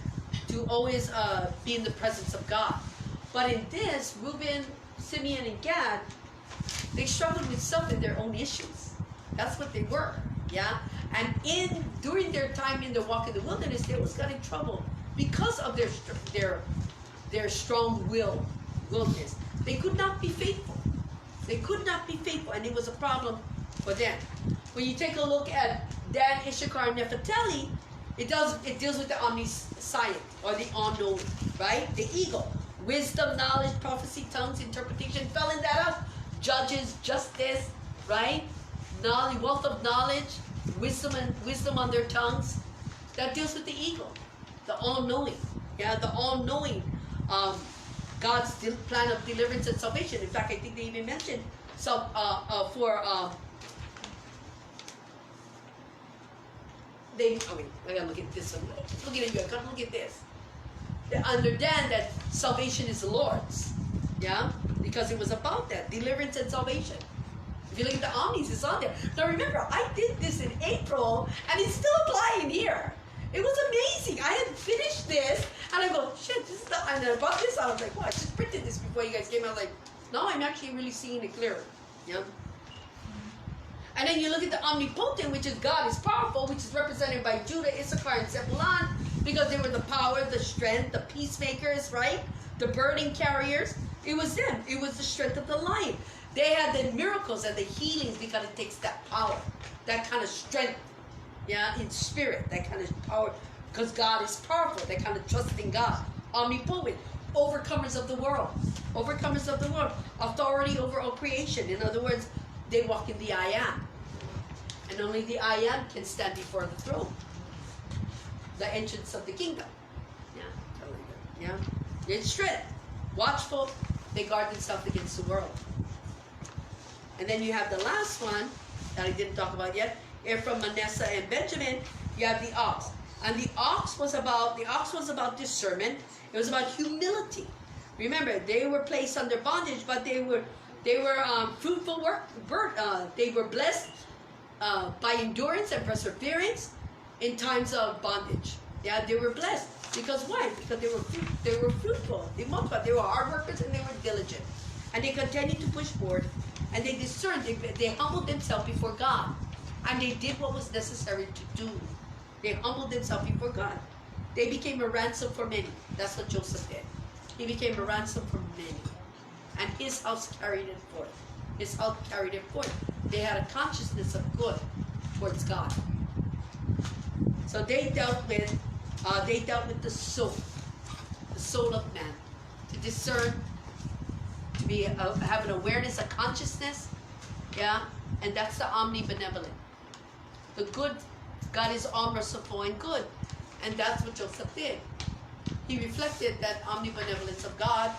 to always be in the presence of God. But in this, Reuben, Simeon, and Gad, they struggled with some of their own issues. That's what they were. Yeah? And during their time in the walk in the wilderness, they always got in trouble because of their strong willness. They could not be faithful. They could not be faithful, and it was a problem for them. When you take a look at Dan, Issachar, and Naphtali, it deals with the omniscient, or the all-knowing, right? The eagle. Wisdom, knowledge, prophecy, tongues, interpretation, fell in that out. Judges, justice, right? Knowledge, wealth of knowledge, wisdom on their tongues. That deals with the eagle, the all-knowing. Yeah, the all-knowing. God's plan of deliverance and salvation. In fact, I think they even mentioned I gotta look at this one. Looking at you, I gotta look at this. They understand that salvation is the Lord's. Yeah? Because it was about that, deliverance and salvation. If you look at the omnis, it's on there. Now remember, I did this in April, and it's still applying here. It was amazing. I had finished this, and I go, shit, this is the, and I bought this out. I was like, well, I just printed this before you guys came out. I was like, no, I'm actually really seeing it clearer. Yeah? And then you look at the omnipotent, which is God is powerful, which is represented by Judah, Issachar, and Zebulun, because they were the power, the strength, the peacemakers, right? The burden carriers. It was them. It was the strength of the lion. They had the miracles and the healings because it takes that power, that kind of strength, yeah, in spirit, that kind of power, because God is powerful, that kind of trust in God. Omnipotent, overcomers of the world, authority over all creation. In other words, they walk in the I am. And only the I am can stand before the throne. The entrance of the kingdom. Yeah, totally good. Yeah. It's strength. Watchful, they guard themselves against the world. And then you have the last one that I didn't talk about yet. Ephraim, Manasseh, and Benjamin, you have the ox. And the ox was about discernment. It was about humility. Remember, they were placed under bondage, but they were fruitful work. They were blessed by endurance and perseverance in times of bondage. Yeah, they were blessed because why? Because they were fruitful. They multiplied. They were hard workers and they were diligent, and they continued to push forward. And they discerned. They humbled themselves before God, and they did what was necessary to do. They humbled themselves before God. They became a ransom for many. That's what Joseph did. He became a ransom for many. And his house carried it forth. They had a consciousness of good towards God. So they dealt with the soul of man, to discern, to be have an awareness, a consciousness, yeah, and that's the omnibenevolent. The good, God is all merciful and good, and that's what Joseph did. He reflected that omnibenevolence of God,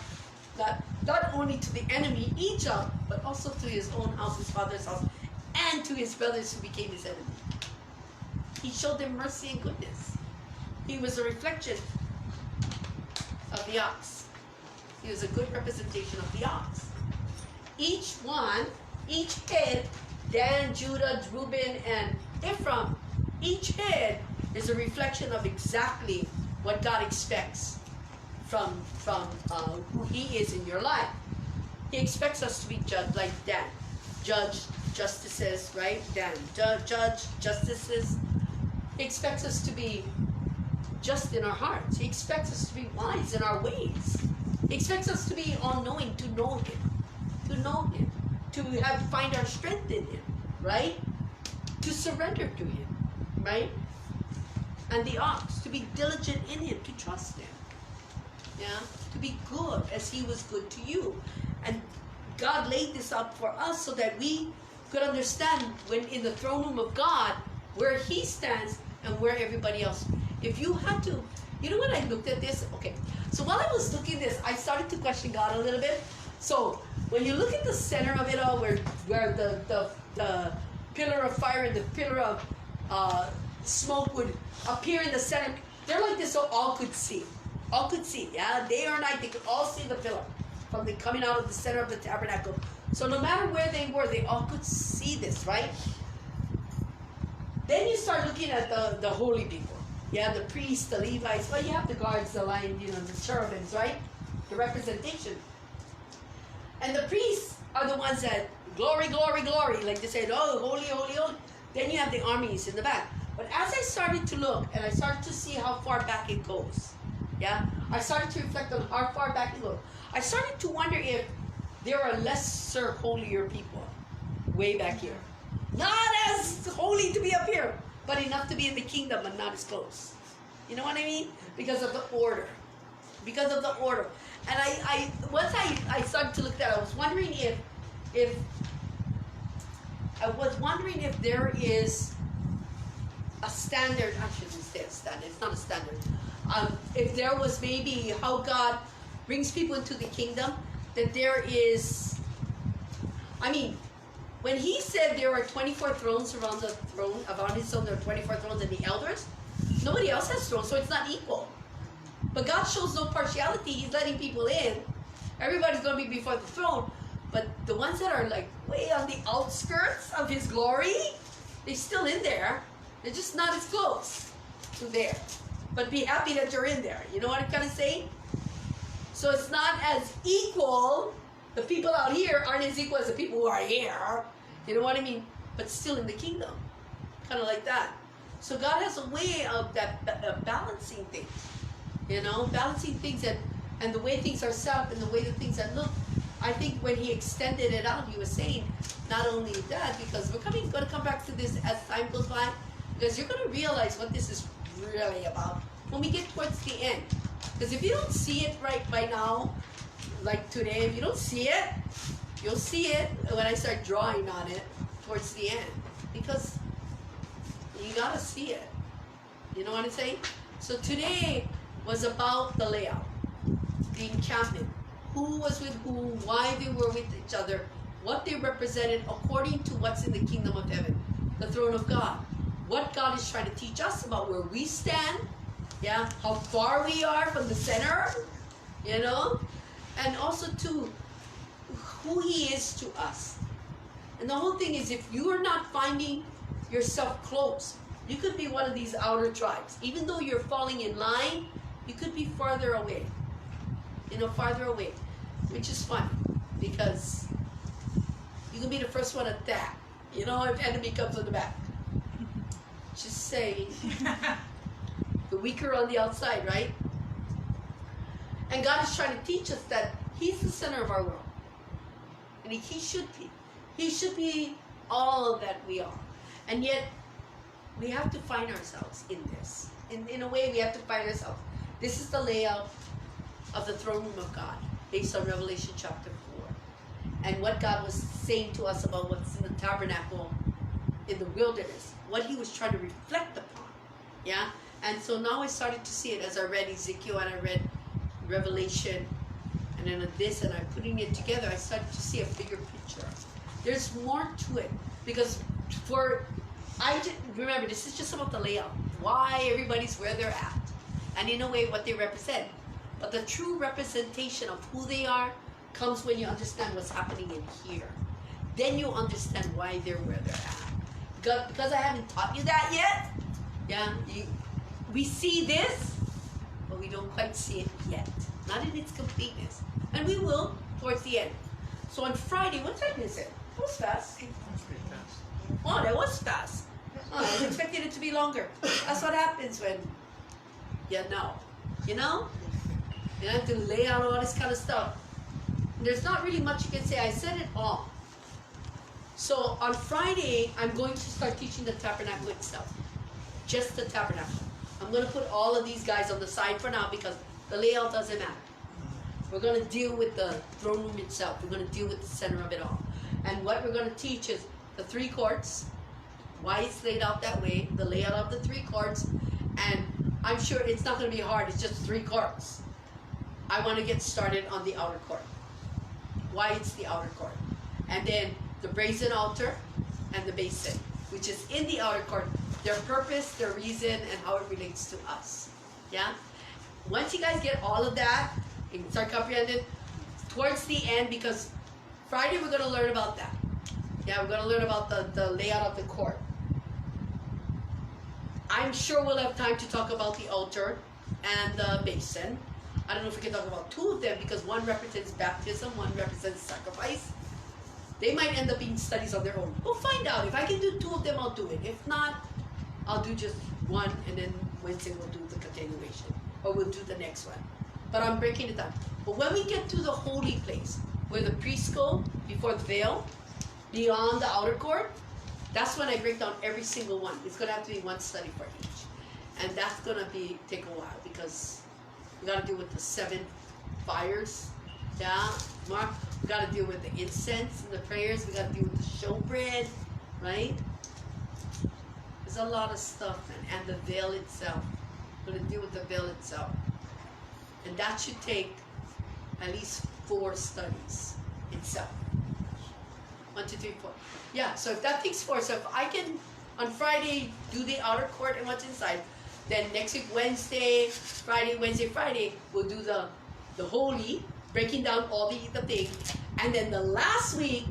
not only to the enemy Egypt, but also to his own house, his father's house, and to his brothers who became his enemy. He showed them mercy and goodness. He was a reflection of the ox. He was a good representation of the ox. each head, Dan, Judah, Reuben, and Ephraim, each head is a reflection of exactly what God expects from who He is in your life. He expects us to be judged like Dan. Judge, justices, right? Dan, judge, justices. He expects us to be just in our hearts. He expects us to be wise in our ways. He expects us to be all-knowing, to know Him, to find our strength in Him, right? To surrender to Him, right? And the ox, to be diligent in Him, to trust Him, yeah? To be good as He was good to you. And God laid this out for us so that we could understand when in the throne room of God, where He stands and where everybody else. If you had to, you know when I looked at this? Okay, so while I was looking at this, I started to question God a little bit. So when you look at the center of it all, where the pillar of fire and the pillar of smoke would appear in the center, they're like this so all could see. All could see, yeah? Day or night, they could all see the pillar from the coming out of the center of the tabernacle. So no matter where they were, they all could see this, right? Then you start looking at the holy people. Yeah, the priests, the Levites. Well, you have the guards, the lion, the cherubims, right? The representation. And the priests are the ones that, glory, glory, glory. Like they said, oh, holy, holy, holy. Then you have the armies in the back. But as I started to look, and I started to see how far back it goes, yeah? I started to reflect on how far back it goes. I started to wonder if there are lesser, holier people way back here. Not as holy to be up here, but enough to be in the kingdom, but not as close. You know what I mean? Because of the order. Because of the order. And once I started to look at that, I was wondering if there is a standard. I shouldn't say a standard. It's not a standard. If there was maybe how God brings people into the kingdom, that there is. I mean, when He said there are 24 thrones around the throne, around His throne, there are 24 thrones, and the elders, nobody else has thrones, so it's not equal. But God shows no partiality. He's letting people in. Everybody's going to be before the throne. But the ones that are like way on the outskirts of His glory, they're still in there. They're just not as close to there. But be happy that you're in there. You know what I'm trying to say? So it's not as equal. The people out here aren't as equal as the people who are here. You know what I mean? But still in the kingdom. Kind of like that. So God has a way of balancing things. You know, balancing things and the way things are set up and the way the things that look. I think when He extended it out, He was saying not only that, because we're going to come back to this as time goes by, because you're going to realize what this is really about when we get towards the end. Because if you don't see it right by now, like today, if you don't see it, you'll see it when I start drawing on it towards the end. Because you got to see it. You know what I'm saying? So today was about the layout, the encampment, who was with who, why they were with each other, what they represented according to what's in the kingdom of heaven, the throne of God, what God is trying to teach us about where we stand, yeah, how far we are from the center, you know, and also to who He is to us. And the whole thing is, if you are not finding yourself close, you could be one of these outer tribes. Even though you're falling in line, you could be farther away. You know, farther away. Which is funny. Because you can be the first one attacked. You know, if enemy comes on the back. Just saying. The weaker on the outside, right? And God is trying to teach us that He's the center of our world. And He should be. He should be all that we are. And yet, we have to find ourselves in this. In a way, we have to find ourselves. This is the layout of the throne room of God, based on Revelation chapter 4. And what God was saying to us about what's in the tabernacle in the wilderness. What He was trying to reflect upon. Yeah? And so now I started to see it as I read Ezekiel and I read Revelation. And then this, and I'm putting it together, I started to see a bigger picture. There's more to it. Because remember, this is just about the layout. Why everybody's where they're at. And in a way, what they represent. But the true representation of who they are comes when you understand what's happening in here. Then you understand why they're where they're at. Because I haven't taught you that yet. Yeah, we see this, but we don't quite see it yet. Not in its completeness. And we will towards the end. So on Friday, what time is it? That was fast. Oh, that was fast. Oh, I was expecting it to be longer. That's what happens when you know. You know? You have to lay out all this kind of stuff. There's not really much you can say. I said it all. So on Friday, I'm going to start teaching the tabernacle itself. Just the tabernacle. I'm going to put all of these guys on the side for now because the layout doesn't matter. We're going to deal with the throne room itself. We're going to deal with the center of it all. And what we're going to teach is the 3 courts, why it's laid out that way, the layout of the 3 courts, and I'm sure it's not going to be hard. It's just 3 courts. I want to get started on the outer court. Why it's the outer court. And then the brazen altar and the basin, which is in the outer court, their purpose, their reason, and how it relates to us. Yeah? Once you guys get all of that, you can start comprehending towards the end, because Friday we're going to learn about that. Yeah, we're going to learn about the layout of the court. I'm sure we'll have time to talk about the altar and the basin. I don't know if we can talk about 2 of them, because one represents baptism, one represents sacrifice. They might end up being studies on their own. We'll find out. If I can do 2 of them, I'll do it. If not, I'll do just one, and then Wednesday we'll do the continuation. Or we'll do the next one. But I'm breaking it down. But when we get to the holy place, where the priests go before the veil, beyond the outer court, that's when I break down every single one. It's going to have to be one study for each. And that's going to take a while, because we got to deal with the 7 fires. Yeah, Mark. We got to deal with the incense and the prayers. We got to deal with the showbread, right? There's a lot of stuff, man. And the veil itself. We're going to deal with the veil itself. And that should take at least 4 studies itself. 1, 2, 3, 4. Yeah, so if that takes 4, so if I can, on Friday, do the outer court and what's inside, then next week, Wednesday, Friday, we'll do the holy, breaking down all the thing. And then the last week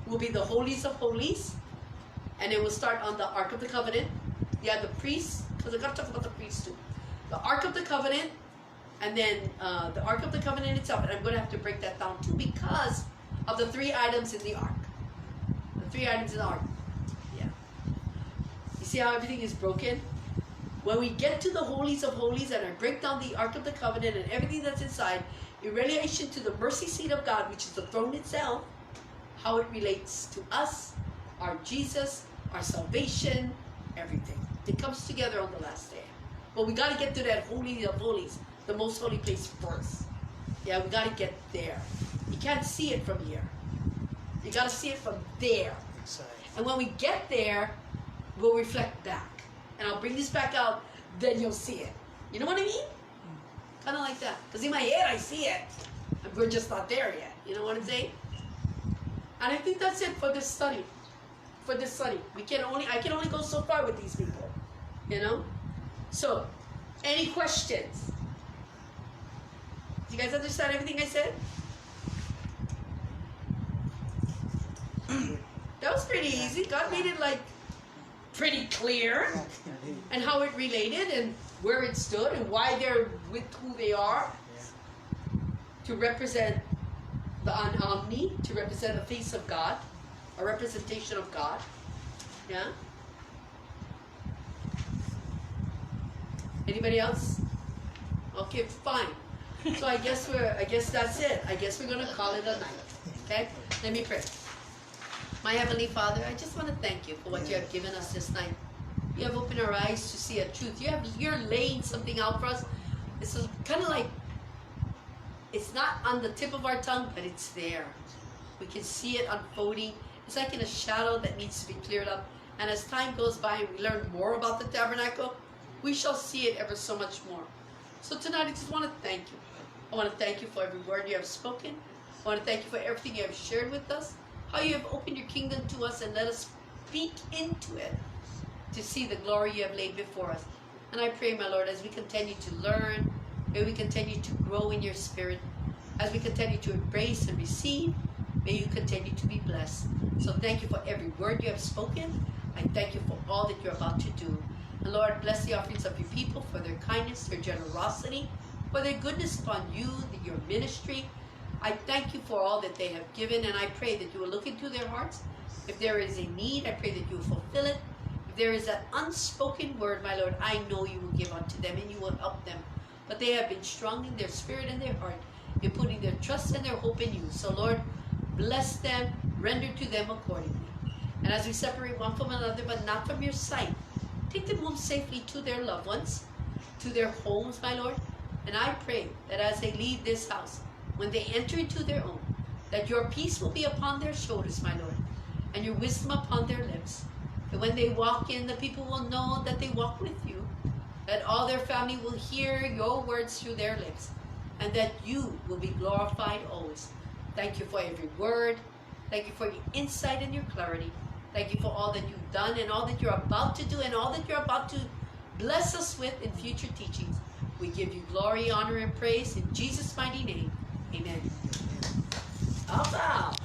will be the holies of holies. And it will start on the Ark of the Covenant. Yeah, the priests, because I got to talk about the priests too. The Ark of the Covenant, and then the Ark of the Covenant itself. And I'm going to have to break that down too, because of the 3 items in the Ark. The 3 items in the Ark. Yeah. You see how everything is broken? When we get to the holies of holies and I break down the Ark of the Covenant and everything that's inside, in relation to the mercy seat of God, which is the throne itself, how it relates to us, our Jesus, our salvation, everything. It comes together on the last day. But we got to get to that holy of holies, the most holy place first. Yeah, we got to get there. You can't see it from here. You got to see it from there. And when we get there, we'll reflect back. And I'll bring this back out, then you'll see it. You know what I mean? Kind of like that. Because in my head, I see it. And we're just not there yet. You know what I'm saying? And I think that's it for this study. For this study. I can only go so far with these people. You know? So, any questions? Do you guys understand everything I said? That was pretty easy. God made it pretty clear. And how it related and where it stood and why they're with who they are. To represent the omni, to represent the face of God, a representation of God. Yeah? Anybody else? Okay, fine. So I guess that's it. I guess we're gonna call it a night. Okay? Let me pray. My Heavenly Father, I just want to thank you for what you have given us this night. You have opened our eyes to see a truth. You're laying something out for us. It's kind of like, it's not on the tip of our tongue, but it's there. We can see it unfolding. It's like in a shadow that needs to be cleared up. And as time goes by and we learn more about the tabernacle, we shall see it ever so much more. So tonight I just want to thank you. I want to thank you for every word you have spoken. I want to thank you for everything you have shared with us. How you have opened your kingdom to us and let us speak into it to see the glory you have laid before us. And I pray, my Lord, as we continue to learn, may we continue to grow in your spirit. as we continue to embrace and receive, may you continue to be blessed. So thank you for every word you have spoken. I thank you for all that you're about to do. And Lord, bless the offerings of your people for their kindness, their generosity, for their goodness upon you, your ministry. I thank you for all that they have given, and I pray that you will look into their hearts. If there is a need, I pray that you will fulfill it. If there is an unspoken word, my Lord, I know you will give unto them and you will help them. But they have been strong in their spirit and their heart in putting their trust and their hope in you. So Lord, bless them, render to them accordingly. And as we separate one from another, but not from your sight, take them home safely to their loved ones, to their homes, my Lord. And I pray that as they leave this house, when they enter into their own, that your peace will be upon their shoulders, my Lord, and your wisdom upon their lips. That when they walk in, the people will know that they walk with you, that all their family will hear your words through their lips, and that you will be glorified always. Thank you for every word. Thank you for your insight and your clarity. Thank you for all that you've done and all that you're about to do and all that you're about to bless us with in future teachings. We give you glory, honor, and praise in Jesus' mighty name. Amen. Awesome.